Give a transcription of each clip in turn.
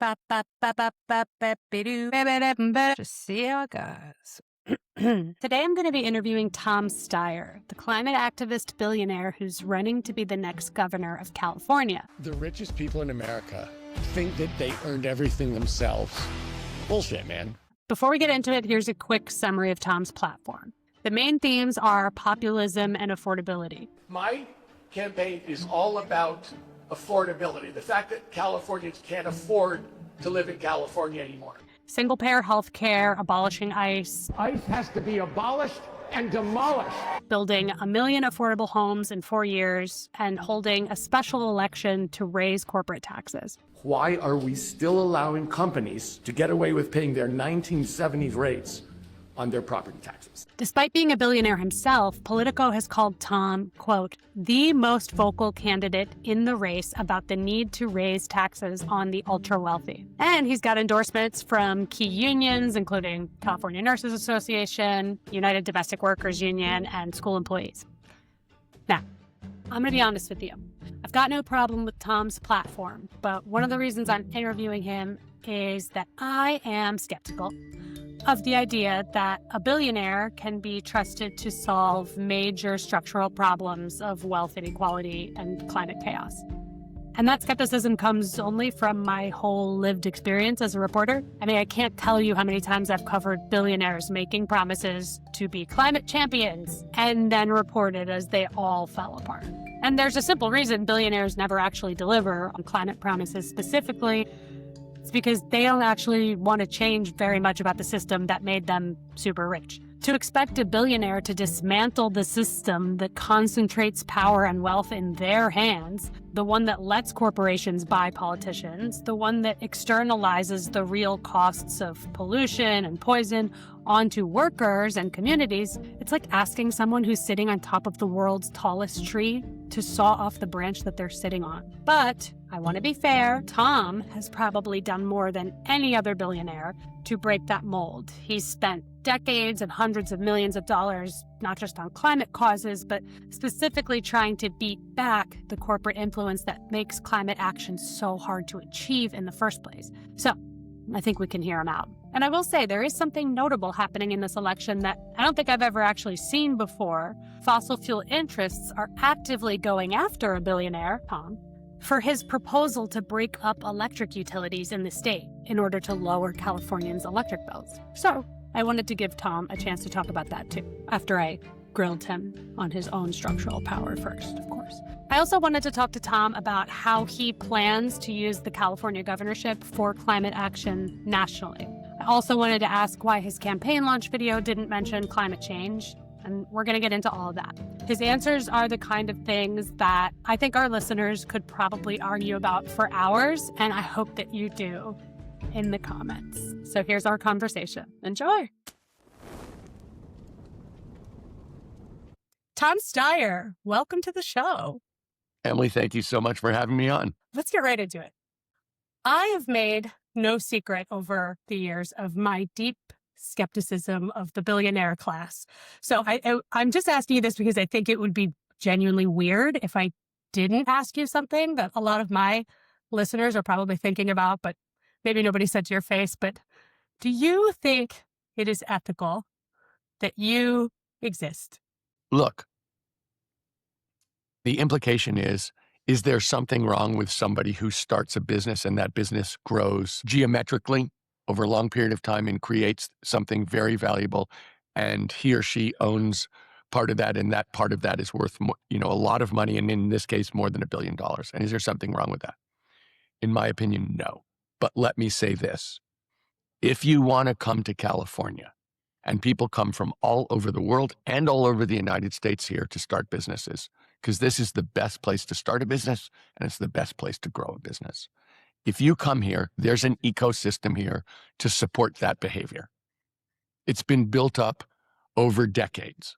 Just see how it goes. Today I'm going to be interviewing Tom Steyer, the climate activist billionaire who's running to be the next governor of California. The richest people in America think that they earned everything themselves. Bullshit, man. Before we get into it, here's a quick summary of Tom's platform. The main themes are populism and affordability. My campaign is all about affordability. The fact that Californians can't afford to live in California anymore. Single-payer health care, abolishing ICE. ICE has to be abolished and demolished. Building 1 million affordable homes in 4 years, and holding a special election to raise corporate taxes. Why are we still allowing companies to get away with paying their 1970s rates on their property taxes? Despite being a billionaire himself, Politico has called Tom, quote, the most vocal candidate in the race about the need to raise taxes on the ultra-wealthy. And he's got endorsements from key unions, including California Nurses Association, United Domestic Workers Union, and school employees. Now, I'm going to be honest with you. I've got no problem with Tom's platform, but one of the reasons I'm interviewing him is that I am skeptical of the idea that a billionaire can be trusted to solve major structural problems of wealth inequality and climate chaos. And that skepticism comes only from my whole lived experience as a reporter. I mean, I can't tell you how many times I've covered billionaires making promises to be climate champions and then reported as they all fell apart. And there's a simple reason billionaires never actually deliver on climate promises specifically. It's because they don't actually want to change very much about the system that made them super rich. To expect a billionaire to dismantle the system that concentrates power and wealth in their hands, the one that lets corporations buy politicians, the one that externalizes the real costs of pollution and poison onto workers and communities, it's like asking someone who's sitting on top of the world's tallest tree to saw off the branch that they're sitting on. But I want to be fair, Tom has probably done more than any other billionaire to break that mold. He's spent decades and hundreds of millions of dollars, not just on climate causes, but specifically trying to beat back the corporate influence that makes climate action so hard to achieve in the first place. So I think we can hear him out. And I will say there is something notable happening in this election that I don't think I've ever actually seen before. Fossil fuel interests are actively going after a billionaire, Tom, for his proposal to break up electric utilities in the state in order to lower Californians' electric bills. So I wanted to give Tom a chance to talk about that too, after I grilled him on his own structural power first, of course. I also wanted to talk to Tom about how he plans to use the California governorship for climate action nationally. I also wanted to ask why his campaign launch video didn't mention climate change, and we're going to get into all of that. His answers are the kind of things that I think our listeners could probably argue about for hours, and I hope that you do in the comments. So here's our conversation. Enjoy. Tom Steyer, welcome to the show. Emily, thank you so much for having me on. Let's get right into it. I have made no secret over the years of my deep skepticism of the billionaire class. So I'm just asking you this because I think it would be genuinely weird if I didn't ask you something that a lot of my listeners are probably thinking about, but maybe nobody said to your face. But do you think it is ethical that you exist? Look, the implication is there something wrong with somebody who starts a business and that business grows geometrically over a long period of time and creates something very valuable, and he or she owns part of that, and that part of that is worth a lot of money, and in this case, more than $1 billion. And is there something wrong with that? In my opinion, no. But let me say this. If you want to come to California, and people come from all over the world and all over the United States here to start businesses, because this is the best place to start a business, and it's the best place to grow a business. If you come here, there's an ecosystem here to support that behavior. It's been built up over decades.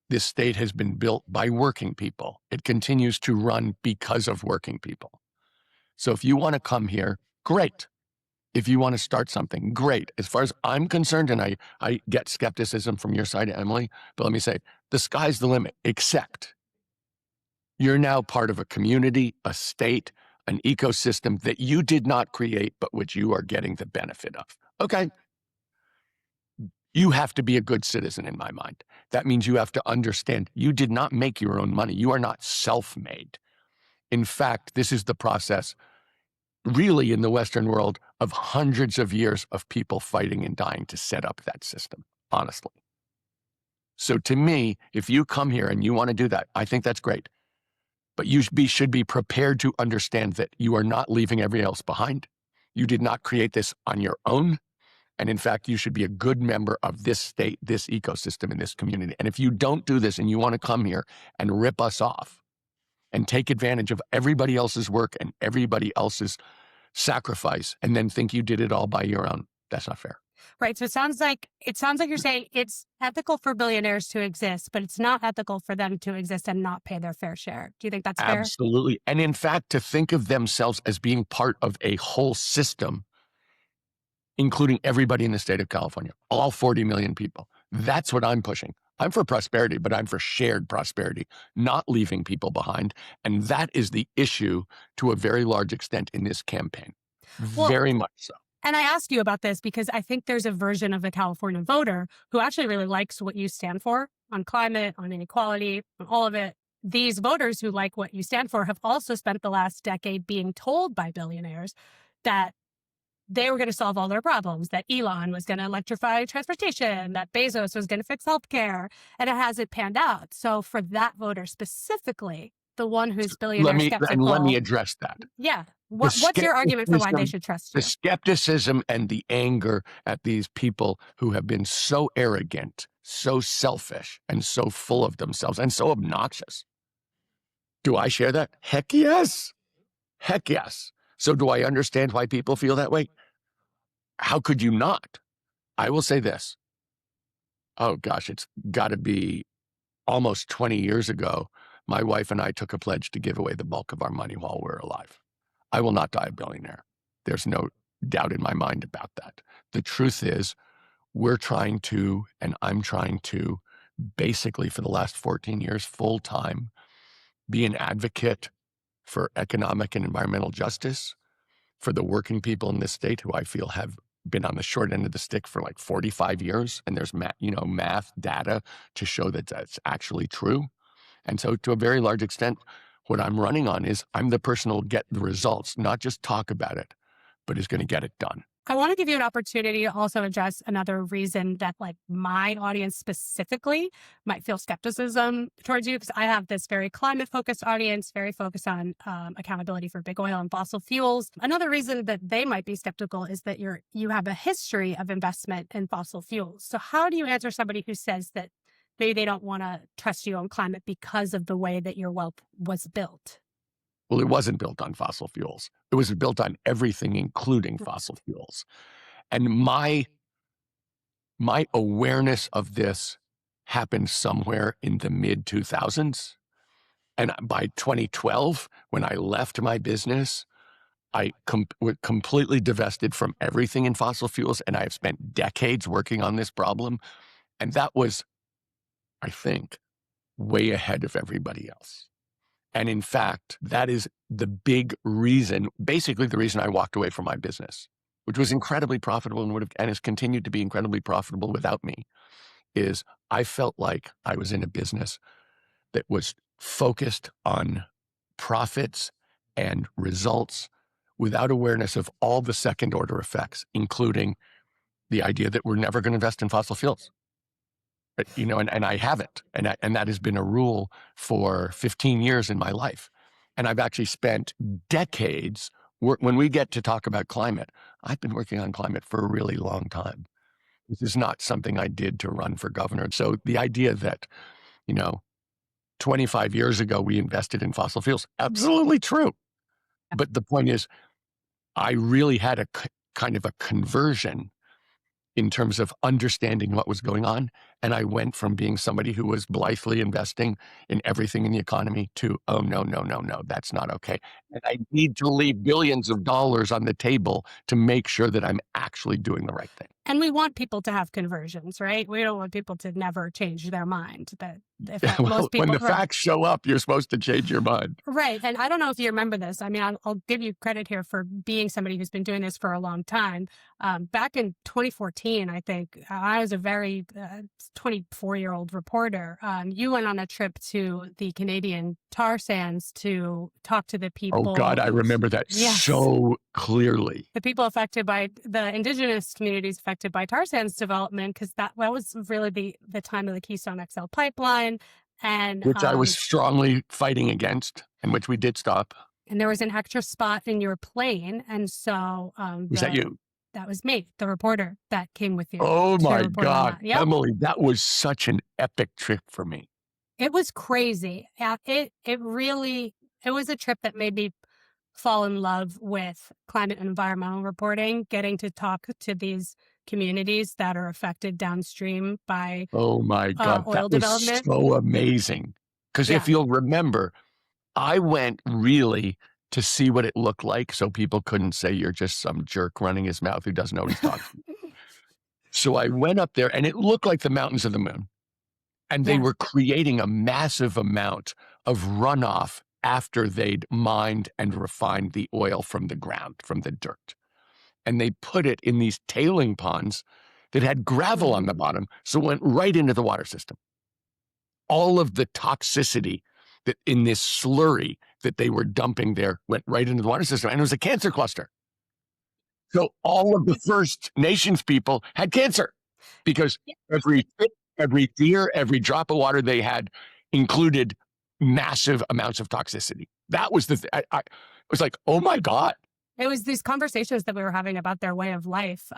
This state has been built by working people. It continues to run because of working people. So if you want to come here, great. If you want to start something, great. As far as I'm concerned, and I get skepticism from your side, Emily, but let me say, the sky's the limit, except you're now part of a community, a state, an ecosystem that you did not create, but which you are getting the benefit of. Okay. You have to be a good citizen in my mind. That means you have to understand you did not make your own money. You are not self-made. In fact, this is the process really in the Western world of hundreds of years of people fighting and dying to set up that system, honestly. So to me, if you come here and you want to do that, I think that's great. But you should be prepared to understand that you are not leaving everyone else behind. You did not create this on your own. And in fact, you should be a good member of this state, this ecosystem, and this community. And if you don't do this and you want to come here and rip us off and take advantage of everybody else's work and everybody else's sacrifice and then think you did it all by your own, that's not fair. Right. So it sounds like you're saying it's ethical for billionaires to exist, but it's not ethical for them to exist and not pay their fair share. Do you think that's fair? Absolutely. And in fact, to think of themselves as being part of a whole system, including everybody in the state of California, all 40 million people. That's what I'm pushing. I'm for prosperity, but I'm for shared prosperity, not leaving people behind. And that is the issue to a very large extent in this campaign. Very much so. And I asked you about this because I think there's a version of the California voter who actually really likes what you stand for on climate, on inequality, on all of it. These voters who like what you stand for have also spent the last decade being told by billionaires that they were going to solve all their problems, that Elon was going to electrify transportation, that Bezos was going to fix healthcare, and it hasn't panned out. So for that voter specifically, the one who's billionaire skeptical. Let me address that. Yeah. What's your argument for why they should trust you? The skepticism and the anger at these people who have been so arrogant, so selfish, and so full of themselves, and so obnoxious. Do I share that? Heck yes. Heck yes. So do I understand why people feel that way? How could you not? I will say this. Oh gosh, it's got to be almost 20 years ago. My wife and I took a pledge to give away the bulk of our money while we're alive. I will not die a billionaire. There's no doubt in my mind about that. The truth is, we're trying to, and I'm trying to, basically for the last 14 years, full time, be an advocate for economic and environmental justice for the working people in this state who I feel have been on the short end of the stick for like 45 years. And there's math data to show that that's actually true. And so to a very large extent, what I'm running on is I'm the person who'll get the results, not just talk about it, but is going to get it done. I want to give you an opportunity to also address another reason that like my audience specifically might feel skepticism towards you, because I have this very climate focused audience, very focused on accountability for big oil and fossil fuels. Another reason that they might be skeptical is that you have a history of investment in fossil fuels. So how do you answer somebody who says that maybe they don't want to trust you on climate because of the way that your wealth was built? Well, it wasn't built on fossil fuels. It was built on everything, including fossil fuels. And my awareness of this happened somewhere in the mid-2000s. And by 2012, when I left my business, I completely divested from everything in fossil fuels. And I have spent decades working on this problem. And that was, I think, way ahead of everybody else. And in fact, that is the big reason, basically the reason I walked away from my business, which was incredibly profitable and has continued to be incredibly profitable without me, is I felt like I was in a business that was focused on profits and results without awareness of all the second order effects, including the idea that we're never going to invest in fossil fuels. And I haven't. And that has been a rule for 15 years in my life. And I've actually spent decades, when we get to talk about climate, I've been working on climate for a really long time. This is not something I did to run for governor. So the idea that, 25 years ago, we invested in fossil fuels, absolutely true. But the point is, I really had a kind of a conversion in terms of understanding what was going on And I went from being somebody who was blithely investing in everything in the economy to, oh, no, no, no, no, that's not okay. And I need to leave billions of dollars on the table to make sure that I'm actually doing the right thing. And we want people to have conversions, right? We don't want people to never change their mind. Well, Most people, when the facts show up, you're supposed to change your mind. Right. And I don't know if you remember this. I mean, I'll give you credit here for being somebody who's been doing this for a long time. Back in 2014, I think, I was a very 24-year-old reporter. You went on a trip to the Canadian tar sands to talk to the people. Oh, God, I remember that Yes. so clearly. The people affected by the indigenous communities affected by tar sands development, because that was really the time of the Keystone XL pipeline. And Which I was strongly fighting against, and which we did stop. And there was an extra spot in your plane. And so Was that you? That was me, the reporter that came with you. Oh to my report on God, that. Yep. Emily, that was such an epic trip for me. It was crazy. It was a trip that made me fall in love with climate and environmental reporting, getting to talk to these communities that are affected downstream by Oh my God, oil that development. was so amazing. Because if you'll remember, I went really to see what it looked like so people couldn't say you're just some jerk running his mouth who doesn't know what he's talking about. So I went up there and it looked like the mountains of the moon. And they were creating a massive amount of runoff after they'd mined and refined the oil from the ground, from the dirt. And they put it in these tailing ponds that had gravel on the bottom, so it went right into the water system. All of the toxicity that in this slurry that they were dumping there went right into the water system, and it was a cancer cluster. So all of the First Nations people had cancer because every fish, every deer, every drop of water they had included massive amounts of toxicity. That was I was like, oh my God. It was these conversations that we were having about their way of life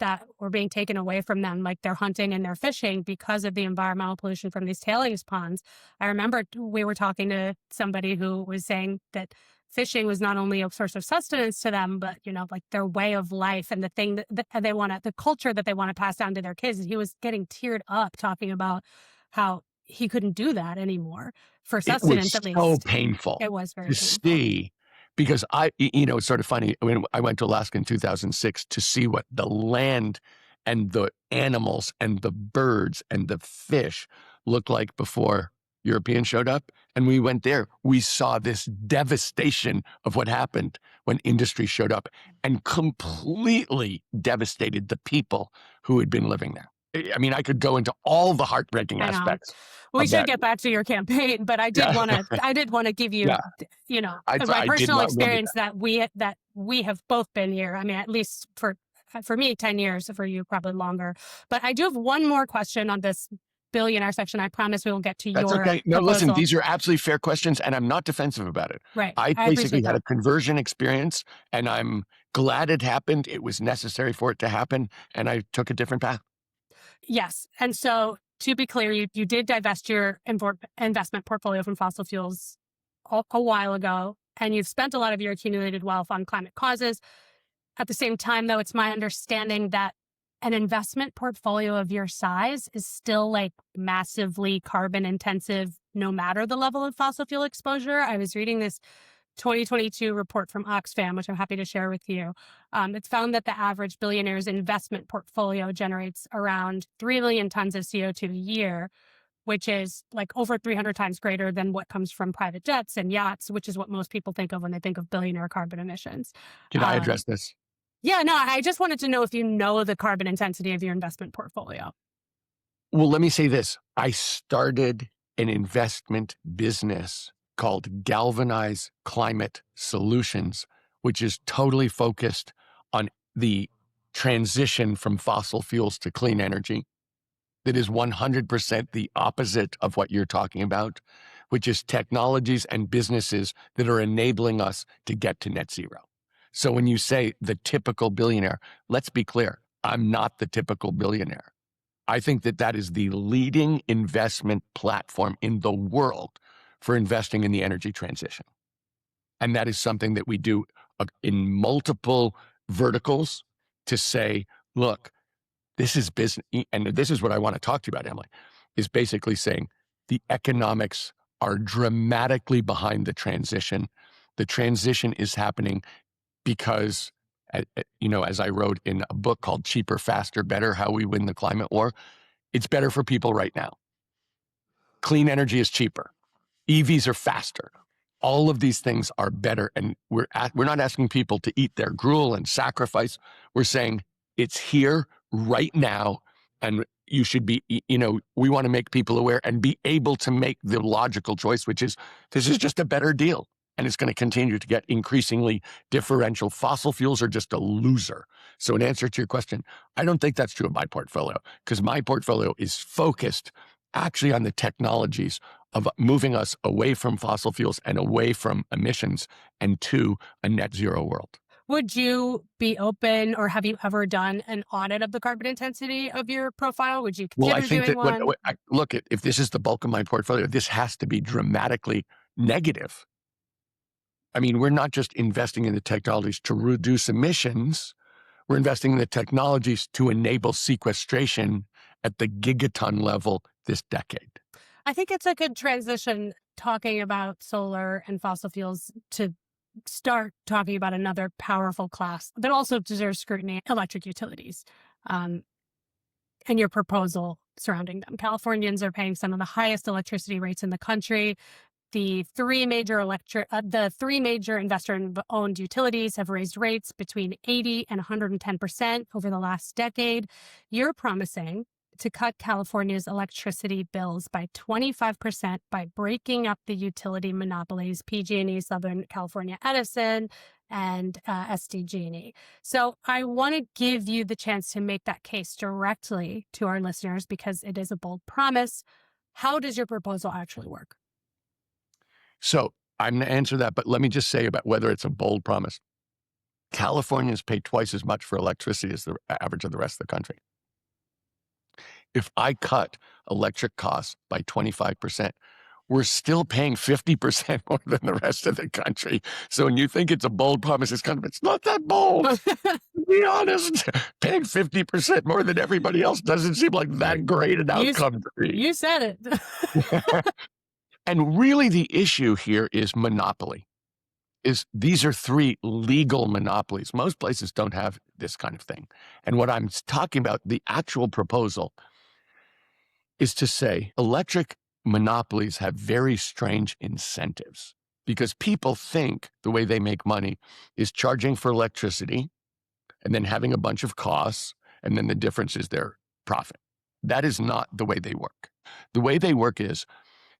that were being taken away from them, like their hunting and their fishing, because of the environmental pollution from these tailings ponds. I remember we were talking to somebody who was saying that fishing was not only a source of sustenance to them, but, like their way of life and the thing that they want the culture that they want to pass down to their kids. He was getting teared up talking about how he couldn't do that anymore for sustenance, at least. It was so painful. It was very to painful. See, because it's sort of funny. I went to Alaska in 2006 to see what the land and the animals and the birds and the fish looked like before Europeans showed up. And we went there. We saw this devastation of what happened when industry showed up and completely devastated the people who had been living there. I mean, I could go into all the heartbreaking aspects. We should get back to your campaign, but I did want to give you, my personal experience that we have both been here. I mean, at least for me, 10 years, for you, probably longer. But I do have one more question on this billionaire section. I promise we will get to That's your okay. No, proposal. listen, these are absolutely fair questions, and I'm not defensive about it. Right. I basically had a conversion experience, and I'm glad it happened. It was necessary for it to happen, and I took a different path. Yes. And so, to be clear, you did divest your investment portfolio from fossil fuels a while ago, and you've spent a lot of your accumulated wealth on climate causes. At the same time, though, it's my understanding that an investment portfolio of your size is still massively carbon intensive, no matter the level of fossil fuel exposure. I was reading this 2022 report from Oxfam, which I'm happy to share with you. It's found that the average billionaire's investment portfolio generates around 3 million tons of CO2 a year, which is over 300 times greater than what comes from private jets and yachts, which is what most people think of when they think of billionaire carbon emissions. Can I address this? Yeah, no, I just wanted to know if you know the carbon intensity of your investment portfolio. Well, let me say this. I started an investment business called Galvanize Climate Solutions, which is totally focused on the transition from fossil fuels to clean energy. That is 100% the opposite of what you're talking about, which is technologies and businesses that are enabling us to get to net zero. So when you say the typical billionaire, let's be clear, I'm not the typical billionaire. I think that is the leading investment platform in the world for investing in the energy transition. And that is something that we do in multiple verticals to say, look, This is business. And this is what I want to talk to you about, Emily, is basically saying the economics are dramatically behind the transition. The transition is happening because, as I wrote in a book called Cheaper, Faster, Better, How We Win the Climate War, it's better for people right now. Clean energy is cheaper. EVs are faster. All of these things are better. And we're not asking people to eat their gruel and sacrifice. We're saying it's here right now. And you should be, we want to make people aware and be able to make the logical choice, which is this is just a better deal. And it's going to continue to get increasingly differential. Fossil fuels are just a loser. So in answer to your question, I don't think that's true of my portfolio, because my portfolio is focused actually on the technologies of moving us away from fossil fuels and away from emissions and to a net zero world. Would you be open, or have you ever done an audit of the carbon intensity of your profile? Would you consider Well, I think doing that one? look, if this is the bulk of my portfolio, this has to be dramatically negative. I mean, we're not just investing in the technologies to reduce emissions. We're investing in the technologies to enable sequestration at the gigaton level this decade. I think it's a good transition talking about solar and fossil fuels to start talking about another powerful class that also deserves scrutiny: electric utilities, and your proposal surrounding them. Californians are paying some of the highest electricity rates in the country. The three major investor-owned utilities have raised rates between 80 and 110% over the last decade. You're promising to cut California's electricity bills by 25% by breaking up the utility monopolies, PG&E, Southern California Edison, and SDG&E. So I want to give you the chance to make that case directly to our listeners, because it is a bold promise. How does your proposal actually work? So I'm going to answer that, but let me just say about whether it's a bold promise. Californians pay twice as much for electricity as the average of the rest of the country. If I cut electric costs by 25%, we're still paying 50% more than the rest of the country. So when you think it's a bold promise, it's not that bold. To be honest, paying 50% more than everybody else doesn't seem like that great an outcome to me. You said it. And really the issue here is monopoly. These are three legal monopolies. Most places don't have this kind of thing. And what I'm talking about, the actual proposal, is to say electric monopolies have very strange incentives, because people think the way they make money is charging for electricity and then having a bunch of costs, and then the difference is their profit. That is not the way they work. The way they work is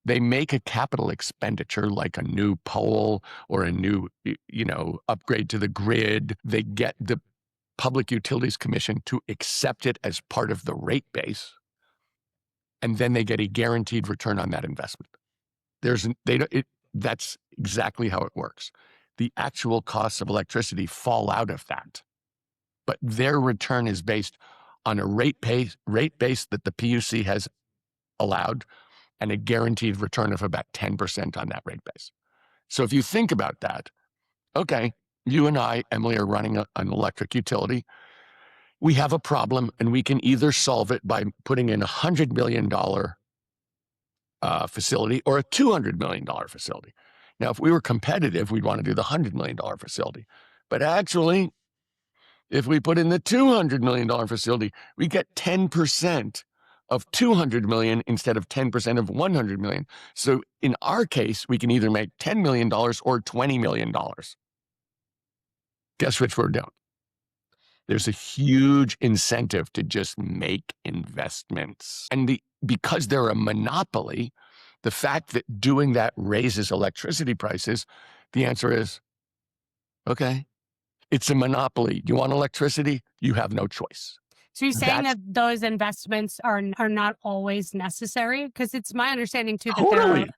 they make a capital expenditure, like a new pole or a new, upgrade to the grid. They get the Public Utilities Commission to accept it as part of the rate base, and then they get a guaranteed return on that investment. That's exactly how it works. The actual costs of electricity fall out of that, but their return is based on a rate base that the PUC has allowed, and a guaranteed return of about 10% on that rate base. So if you think about that, okay, you and I, Emily, are running an electric utility. We have a problem, and we can either solve it by putting in a $100 million facility or a $200 million facility. Now, if we were competitive, we'd want to do the $100 million facility. But actually, if we put in the $200 million facility, we get 10% of 200 million instead of 10% of 100 million. So in our case, we can either make $10 million or $20 million. Guess which we're doing? There's a huge incentive to just make investments. And because they're a monopoly, the fact that doing that raises electricity prices, the answer is, okay, it's a monopoly. You want electricity? You have no choice. So you're saying that those investments are not always necessary? Because it's my understanding, too, that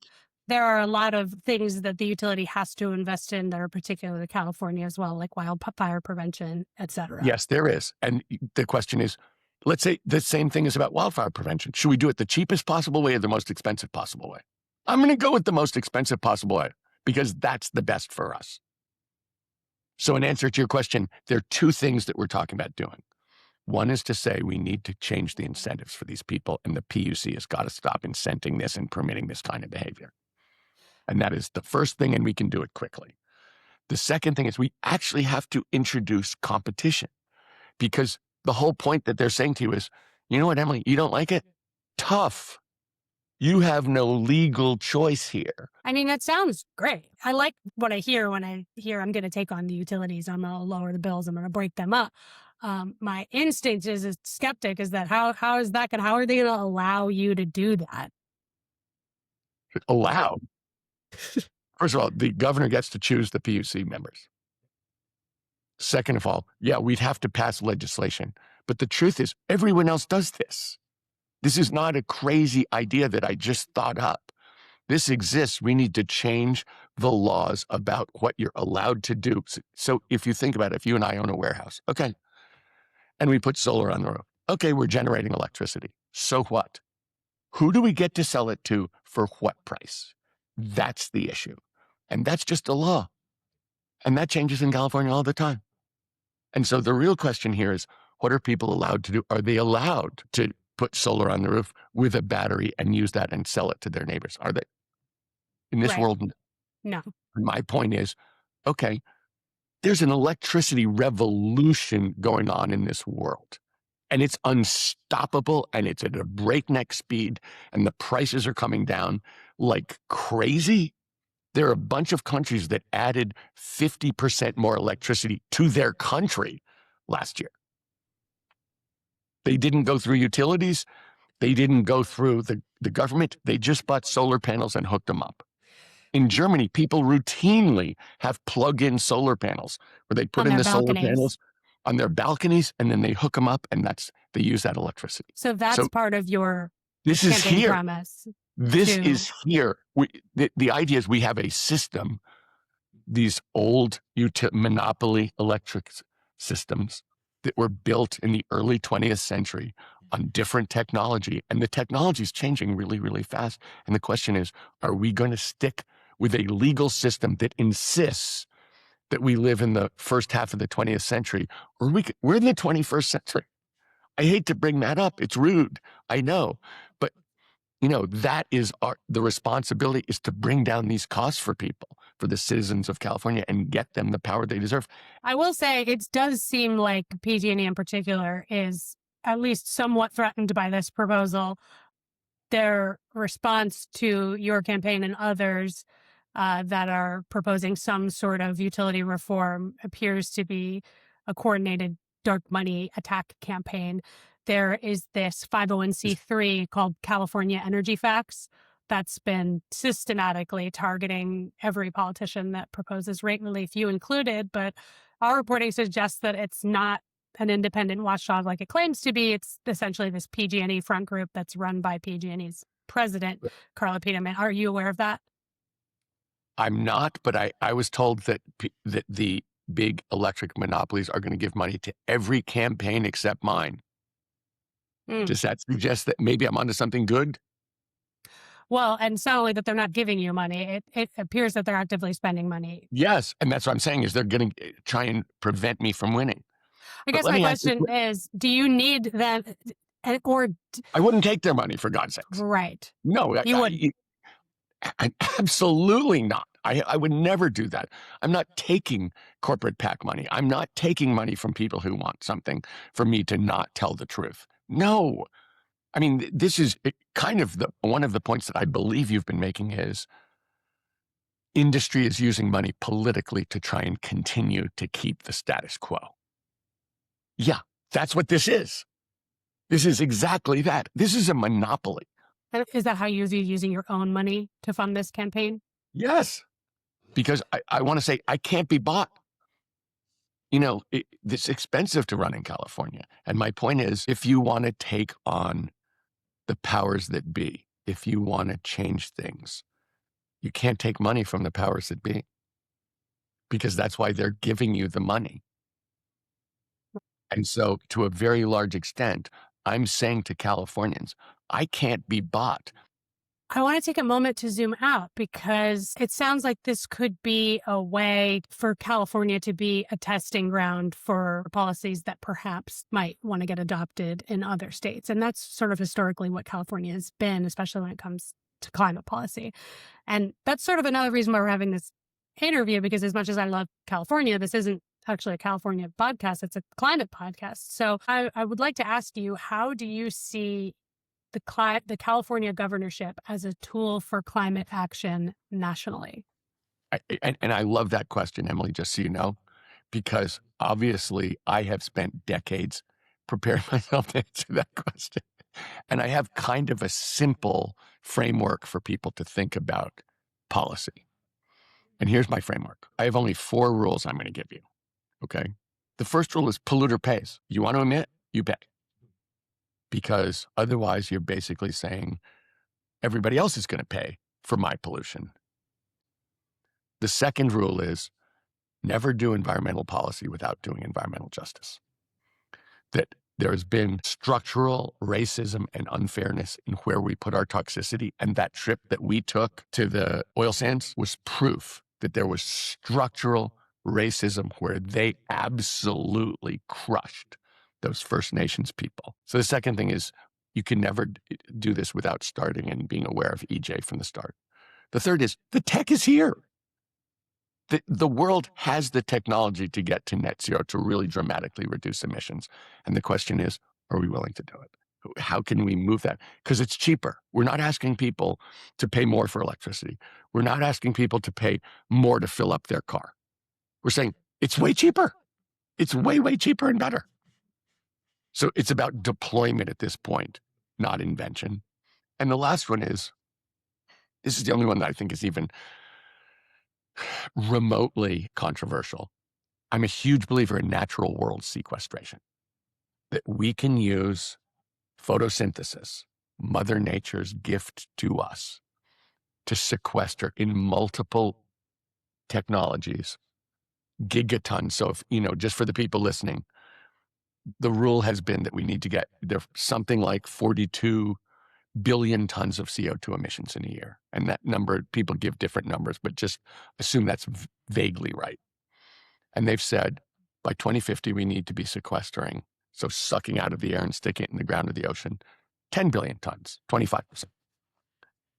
there are a lot of things that the utility has to invest in that are particular to California as well, like wildfire prevention, et cetera. Yes, there is. And the question is, let's say the same thing is about wildfire prevention. Should we do it the cheapest possible way or the most expensive possible way? I'm going to go with the most expensive possible way, because that's the best for us. So in answer to your question, there are two things that we're talking about doing. One is to say we need to change the incentives for these people, and the PUC has got to stop incenting this and permitting this kind of behavior. And that is the first thing, and we can do it quickly. The second thing is we actually have to introduce competition, because the whole point that they're saying to you is, you know what, Emily, you don't like it? Tough. You have no legal choice here. I mean, that sounds great. I like what I hear when I hear I'm going to take on the utilities. I'm going to lower the bills. I'm going to break them up. My instinct is a skeptic is that how is that going? How are they going to allow you to do that? Allow. First of all, the governor gets to choose the PUC members. Second of all, yeah, we'd have to pass legislation. But the truth is, everyone else does this. This is not a crazy idea that I just thought up. This exists. We need to change the laws about what you're allowed to do. So if you think about it, if you and I own a warehouse, okay, and we put solar on the roof, okay, we're generating electricity. So what? Who do we get to sell it to for what price? That's the issue. And that's just a law. And that changes in California all the time. And so the real question here is, what are people allowed to do? Are they allowed to put solar on the roof with a battery and use that and sell it to their neighbors? Are they? In this Right. world, No. my point is, okay, there's an electricity revolution going on in this world. And it's unstoppable, and it's at a breakneck speed, and the prices are coming down like crazy. There are a bunch of countries that added 50% more electricity to their country last year. They didn't go through utilities. They didn't go through the government. They just bought solar panels and hooked them up. In Germany, people routinely have plug-in solar panels where they put On in their the solar balconies. panels on their balconies, and then they hook them up, and they use that electricity. So that's part of your This is campaign here. promise. This is here. The idea is we have a system, these old monopoly electric systems that were built in the early 20th century on different technology. And the technology is changing really, really fast. And the question is, are we going to stick with a legal system that insists that we live in the first half of the 20th century, or we're in the 21st century? I hate to bring that up. It's rude. I know. But that is the responsibility is to bring down these costs for people, for the citizens of California, and get them the power they deserve. I will say it does seem like PG&E in particular is at least somewhat threatened by this proposal. Their response to your campaign and others that are proposing some sort of utility reform appears to be a coordinated dark money attack campaign. There is this 501c3 called California Energy Facts that's been systematically targeting every politician that proposes rate relief, you included. But our reporting suggests that it's not an independent watchdog like it claims to be. It's essentially this PG&E front group that's run by PG&E's president, Carla Peterman. Are you aware of that? I'm not, but I was told that that the big electric monopolies are going to give money to every campaign except mine. Does that suggest that maybe I'm onto something good? Well, and it's not only that they're not giving you money, it appears that they're actively spending money. Yes, and that's what I'm saying is they're going to try and prevent me from winning. I guess my question is, do you need that, or I wouldn't take their money, for God's sakes. Right. No, you wouldn't. Absolutely not. I would never do that. I'm not taking corporate PAC money. I'm not taking money from people who want something for me to not tell the truth. No. I mean, this is kind of one of the points that I believe you've been making is industry is using money politically to try and continue to keep the status quo. Yeah, that's what this is. This is exactly that. This is a monopoly. And is that how you're using your own money to fund this campaign? Yes, because I want to say I can't be bought. It's expensive to run in California. And my point is, if you want to take on the powers that be, if you want to change things, you can't take money from the powers that be, because that's why they're giving you the money. And so to a very large extent, I'm saying to Californians, I can't be bought. I want to take a moment to zoom out because it sounds like this could be a way for California to be a testing ground for policies that perhaps might want to get adopted in other states. And that's sort of historically what California has been, especially when it comes to climate policy. And that's sort of another reason why we're having this interview, because as much as I love California, this isn't actually a California podcast, it's a climate podcast. So I would like to ask you, how do you see the California governorship as a tool for climate action nationally? And I love that question, Emily, just so you know, because obviously I have spent decades preparing myself to answer that question. And I have kind of a simple framework for people to think about policy. And here's my framework. I have only 4 rules I'm going to give you. Okay. The first rule is polluter pays. You want to emit, you pay. Because otherwise you're basically saying everybody else is going to pay for my pollution. The second rule is never do environmental policy without doing environmental justice. That there has been structural racism and unfairness in where we put our toxicity. And that trip that we took to the oil sands was proof that there was structural racism where they absolutely crushed those First Nations people. So the second thing is you can never do this without starting and being aware of EJ from the start. The third is the tech is here. The world has the technology to get to net zero, to really dramatically reduce emissions. And the question is, are we willing to do it? How can we move that? Because it's cheaper. We're not asking people to pay more for electricity. We're not asking people to pay more to fill up their car. We're saying it's way cheaper. It's way, way cheaper and better. So it's about deployment at this point, not invention. And the last one is, this is the only one that I think is even remotely controversial. I'm a huge believer in natural world sequestration, that we can use photosynthesis, Mother Nature's gift to us, to sequester in multiple technologies, gigatons. So if, just for the people listening, the rule has been that we need to get there something like 42 billion tons of CO2 emissions in a year. And that number, people give different numbers, but just assume that's vaguely right. And they've said by 2050, we need to be sequestering, so sucking out of the air and sticking it in the ground of the ocean, 10 billion tons, 25%.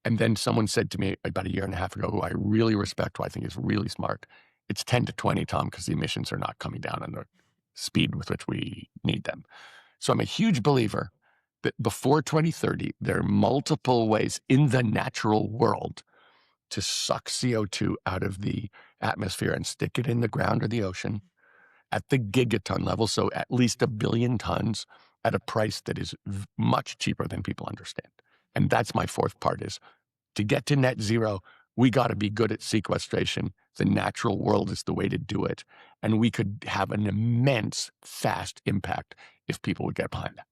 And then someone said to me about a year and a half ago, who I really respect, who I think is really smart, it's 10 to 20, Tom, because the emissions are not coming down on the speed with which we need them. So I'm a huge believer that before 2030, there are multiple ways in the natural world to suck CO2 out of the atmosphere and stick it in the ground or the ocean at the gigaton level, so at least 1 billion tons at a price that is much cheaper than people understand. And that's my fourth part, is to get to net zero, we got to be good at sequestration. The natural world is the way to do it. And we could have an immense, fast impact if people would get behind that.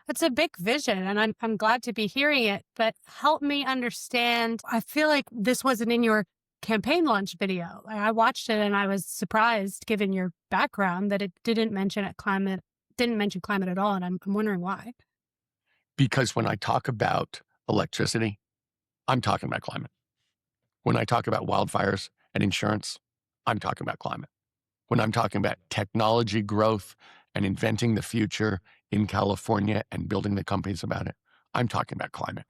It's a big vision, and I'm glad to be hearing it, but help me understand. I feel like this wasn't in your campaign launch video. I watched it and I was surprised, given your background, that it didn't mention climate at all, and I'm wondering why. Because when I talk about electricity, I'm talking about climate. When I talk about wildfires and insurance, I'm talking about climate. When I'm talking about technology growth and inventing the future in California and building the companies about it, I'm talking about climate.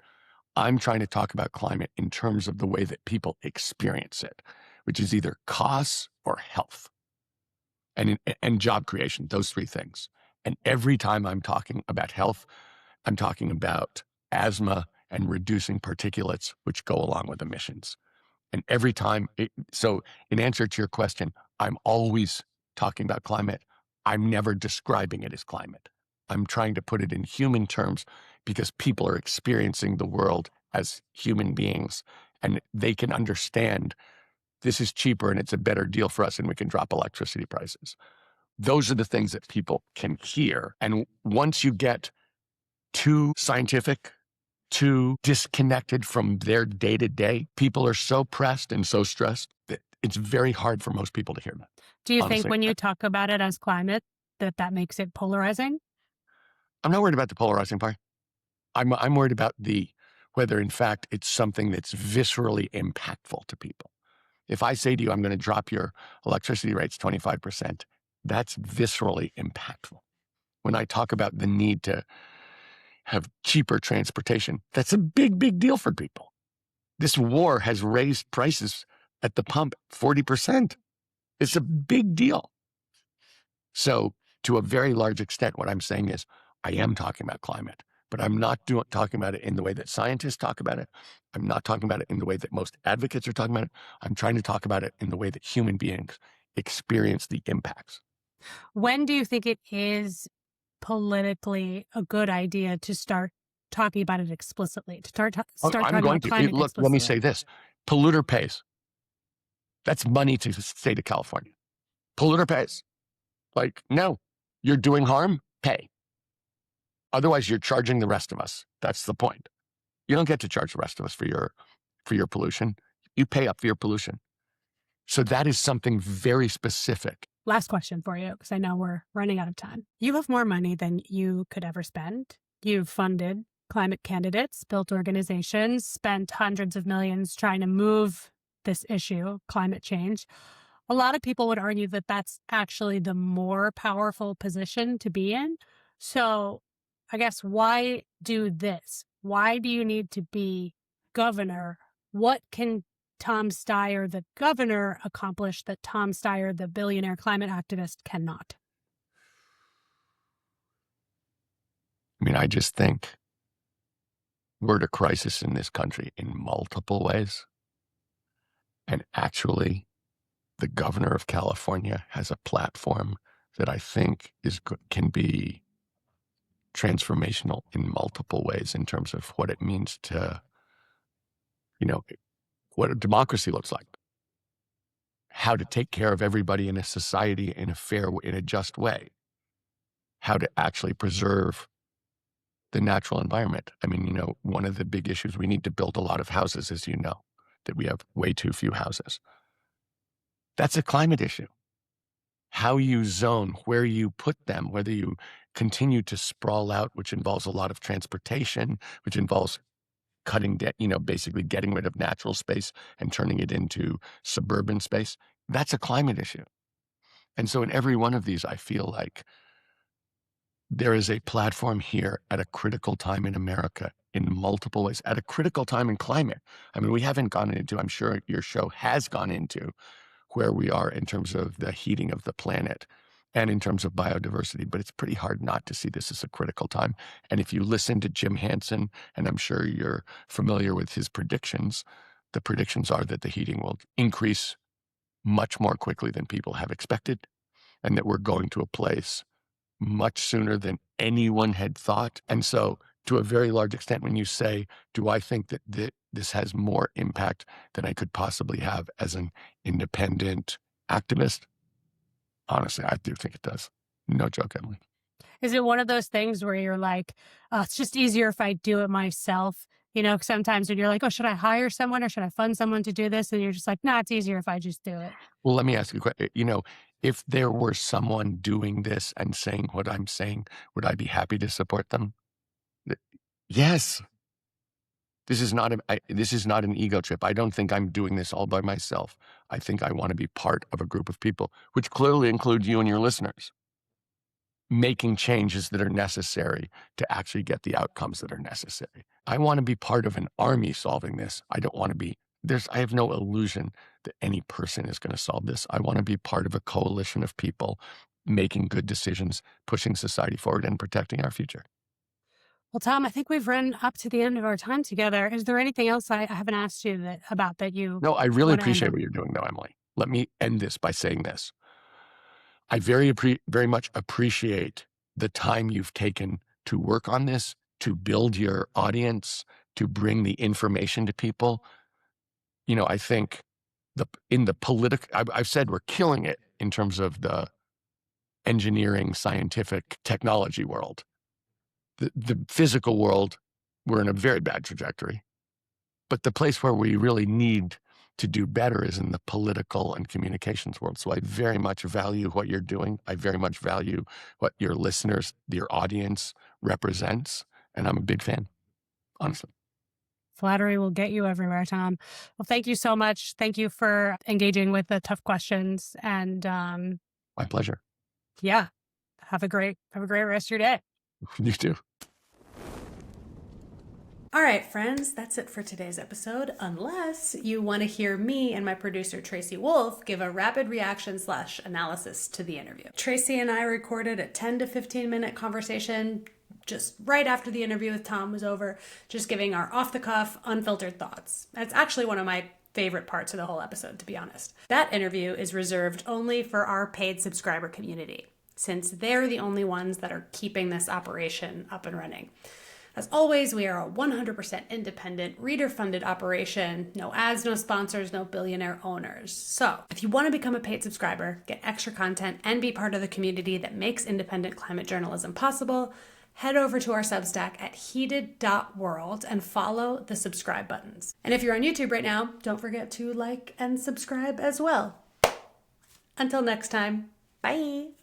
I'm trying to talk about climate in terms of the way that people experience it, which is either costs or health and job creation, those 3 things. And every time I'm talking about health, I'm talking about asthma and reducing particulates, which go along with emissions. And every time, so in answer to your question, I'm always talking about climate. I'm never describing it as climate. I'm trying to put it in human terms because people are experiencing the world as human beings and they can understand this is cheaper and it's a better deal for us and we can drop electricity prices. Those are the things that people can hear. And once you get too scientific, too disconnected from their day-to-day, people are so pressed and so stressed that it's very hard for most people to hear that. Do you Honestly, think when you talk about it as climate, that makes it polarizing? I'm not worried about the polarizing part. I'm worried about whether in fact it's something that's viscerally impactful to people. If I say to you, I'm going to drop your electricity rates 25%, that's viscerally impactful. When I talk about the need to have cheaper transportation, that's a big, big deal for people. This war has raised prices at the pump 40%. It's a big deal. So to a very large extent, what I'm saying is I am talking about climate, but I'm not talking about it in the way that scientists talk about it. I'm not talking about it in the way that most advocates are talking about it. I'm trying to talk about it in the way that human beings experience the impacts. When do you think it is politically a good idea to start talking about it explicitly, to start talking about climate Look, explicitly? let me say this. Polluter pays. That's money to the state of California. Polluter pays. Like, no, you're doing harm, pay. Otherwise, you're charging the rest of us. That's the point. You don't get to charge the rest of us for your pollution. You pay up for your pollution. So that is something very specific. Last question for you, because I know we're running out of time. You have more money than you could ever spend. You've funded climate candidates, built organizations, spent hundreds of millions trying to move this issue, climate change. A lot of people would argue that that's actually the more powerful position to be in. So I guess why do this? Why do you need to be governor? What can Tom Steyer, the governor, accomplish that Tom Steyer, the billionaire climate activist, cannot? I mean, I just think we're at a crisis in this country in multiple ways. And actually, the governor of California has a platform that I think can be transformational in multiple ways in terms of what it means to, what a democracy looks like, how to take care of everybody in a society in a fair, in a just way, how to actually preserve the natural environment. I mean, one of the big issues, we need to build a lot of houses, as you know, that we have way too few houses. That's a climate issue. How you zone, where you put them, whether you continue to sprawl out, which involves a lot of transportation, which involves cutting down, basically getting rid of natural space and turning it into suburban space. That's a climate issue. And so in every one of these, I feel like there is a platform here at a critical time in America in multiple ways, at a critical time in climate. I mean, we haven't gone into, I'm sure your show has gone into where we are in terms of the heating of the planet and in terms of biodiversity, but it's pretty hard not to see this as a critical time. And if you listen to Jim Hansen, and I'm sure you're familiar with his predictions, the predictions are that the heating will increase much more quickly than people have expected, and that we're going to a place much sooner than anyone had thought. And so to a very large extent, when you say, do I think that this has more impact than I could possibly have as an independent activist? Honestly, I do think it does. No joke, Emily. Is it one of those things where you're like, it's just easier if I do it myself? Sometimes when you're like, oh, should I hire someone or should I fund someone to do this? And you're just like, no, it's easier if I just do it. Well, let me ask you a question. If there were someone doing this and saying what I'm saying, would I be happy to support them? Yes. This is not an ego trip. I don't think I'm doing this all by myself. I think I want to be part of a group of people, which clearly includes you and your listeners, making changes that are necessary to actually get the outcomes that are necessary. I want to be part of an army solving this. I don't want to be, I have no illusion that any person is going to solve this. I want to be part of a coalition of people making good decisions, pushing society forward and protecting our future. Well, Tom, I think we've run up to the end of our time together. Is there anything else I haven't asked you about that you? No, I really appreciate what you're doing, though, Emily. Let me end this by saying this. I very much appreciate the time you've taken to work on this, to build your audience, to bring the information to people. I think in the political, I've said we're killing it in terms of the engineering, scientific, technology world. The physical world, we're in a very bad trajectory. But the place where we really need to do better is in the political and communications world. So I very much value what you're doing. I very much value what your listeners, your audience represents. And I'm a big fan, honestly. Flattery will get you everywhere, Tom. Well, thank you so much. Thank you for engaging with the tough questions. And My pleasure. yeah, have a great rest of your day. You too. All right, friends, that's it for today's episode. Unless you want to hear me and my producer, Tracy Wolf, give a rapid reaction / analysis to the interview. Tracy and I recorded a 10 to 15 minute conversation just right after the interview with Tom was over, just giving our off-the-cuff, unfiltered thoughts. That's actually one of my favorite parts of the whole episode, to be honest. That interview is reserved only for our paid subscriber community, since they're the only ones that are keeping this operation up and running. As always, we are a 100% independent, reader-funded operation. No ads, no sponsors, no billionaire owners. So, if you want to become a paid subscriber, get extra content, and be part of the community that makes independent climate journalism possible, head over to our Substack at heated.world and follow the subscribe buttons. And if you're on YouTube right now, don't forget to like and subscribe as well. Until next time, bye!